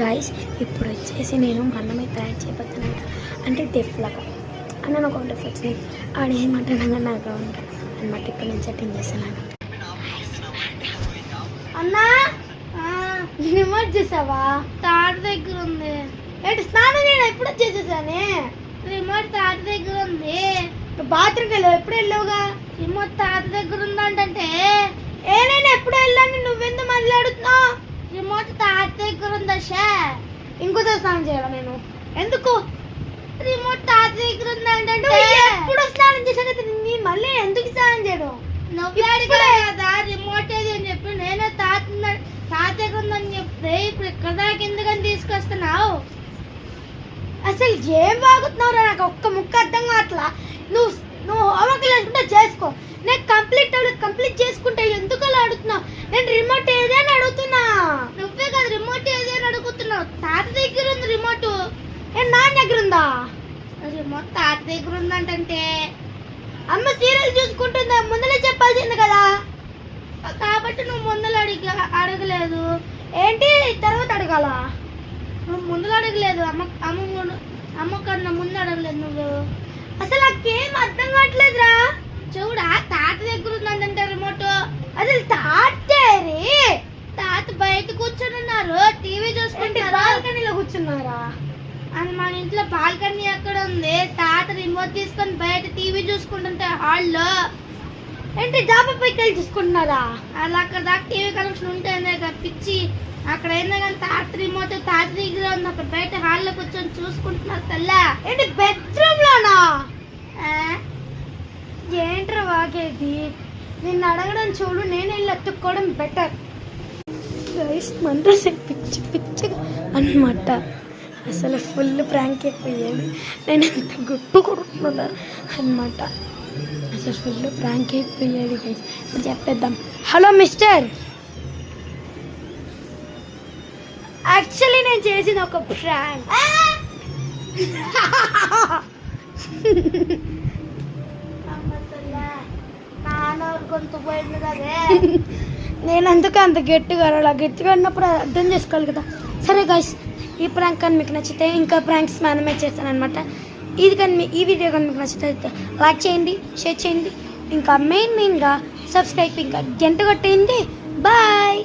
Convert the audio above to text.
Guys ఇప్పుడు వచ్చేసి నేను అన్నమే తయారు చేయబోతున్నాను. అంటే డెఫ్లాగా అన్న నాకు డెఫ్ వచ్చింది ఆడేమంటున్నా నాకు ఉంటాను అనమాట. ఇప్పుడు నేను సెట్టింగ్ చేస్తున్నాను. అన్నా రిమోట్ చేసావా? తాట దగ్గర ఉంది. ఏంటి స్నానం నేను ఎప్పుడు చేసేసానే? రిమోట్ తాట దగ్గర ఉంది. బాత్రూమ్కి వెళ్ళావు? ఎప్పుడు వెళ్ళావుగా? రిమోట్ తాత దగ్గర ఉందంటే నేను ఎప్పుడు వెళ్ళాను, నువ్వెందుకు మాట్లాడుతున్నావు? రిమోట్ తాత దగ్గర ఉందా? ఇంకోసారి స్నానం చేయాలా నేను? ఎందుకు? రిమోట్ తాత దగ్గర ఉందంటే ఎప్పుడు స్నానం చేశాను కదా, నేను మళ్ళీ ఎందుకు స్నానం చేయడం? నువ్వు కదా రిమోట్ ఏది అని చెప్పి నేనే తాత దగ్గర ఉందని చెప్తే ఇప్పుడు ఇక్కడ దాకా ఎందుకని తీసుకొస్తున్నావు? అసలు ఏం బాగుతున్నావు? నాకు ఒక్క ముక్క అర్థం కావట్లా. నువ్వు హోంవర్క్ చేసుకుంటే చేసుకో, నేను కంప్లీట్ చేసుకుంటే ఎందుకు అలా అడుగుతున్నావు? నేను రిమోట్ ఏదని అడుగుతున్నా. నువ్వే కదా రిమోట్ ఏది అని అడుగుతున్నావు. తాత దగ్గర ఉంది రిమోట్. నాన్న దగ్గర ఉందా? రిమోట్ తాత దగ్గర ఉందంటే అమ్మ సీరియల్ చూసుకుంటుందా? ముందలే చెప్పాల్సింది కదా. కాబట్టి నువ్వు ముందలు అడగలేదు ఏంటి? తర్వాత అడగాల? నువ్వు ముందలు అడగలేదు. అమ్మ కన్నా ముందు అడగలేదు నువ్వు. అసలు నాకేం అర్థం కావట్లేదురా. చూడా తాత దగ్గర ఉందంటే రిమోట్. అసలు తాత బయట కూర్చొని ఉన్నారు, టీవీ చూసుకుంటారు. బాల్కనీలో కూర్చున్నారా? అని మన ఇంట్లో బాల్కనీ ఎక్కడ ఉంది? తాత రిమోట్ తీసుకొని బయట టీవీ చూసుకుంటుంటే హాల్లో. ఏంటి జాబ్ పైకి చూసుకుంటున్నారా? అలా అక్కడ దాకా టీవీ కనెక్షన్ ఉంటేనే పిచ్చి. అక్కడ అయినా కానీ తాత రిమోట్ తాత దగ్గర ఉంది. అక్కడ బయట హాల్లో కూర్చొని చూసుకుంటున్నారు తల్లా. ఏంటి బెడ్రూమ్ లోనా? ఏంట్రా వాగేది? నిన్ను అడగడం చూడు, నేను వెళ్ళి ఎత్తుక్కోవడం బెటర్. మండ్రస్ పిచ్చిగా అన్నమాట. అసలు ఫుల్ ప్రాంక్ అయిపోయేది. నేను ఎంత గుట్టు కొడుతున్నా అనమాట. అసలు ఫుల్ ప్రాంక్ అయిపోయేది గైస్. ఇప్పుడు చెప్పేద్దాం. హలో మిస్టర్, యాక్చువల్లీ నేను చేసిన ఒక ప్రాంక్. నేను అందుకే అంత గట్టిగా అలా గట్టిగా అన్నప్పుడు అర్థం చేసుకోవాలి కదా. సరే గైస్, ఈ ప్రాంక్ కానీ మీకు నచ్చితే ఇంకా ప్రాంక్స్ మనమే చేస్తాను అనమాట. ఈ వీడియో కానీ మీకు నచ్చితే లైక్ చేయండి, షేర్ చేయండి, ఇంకా మెయిన్గా సబ్స్క్రైబ్, ఇంకా గంట కొట్టేయండి. బాయ్.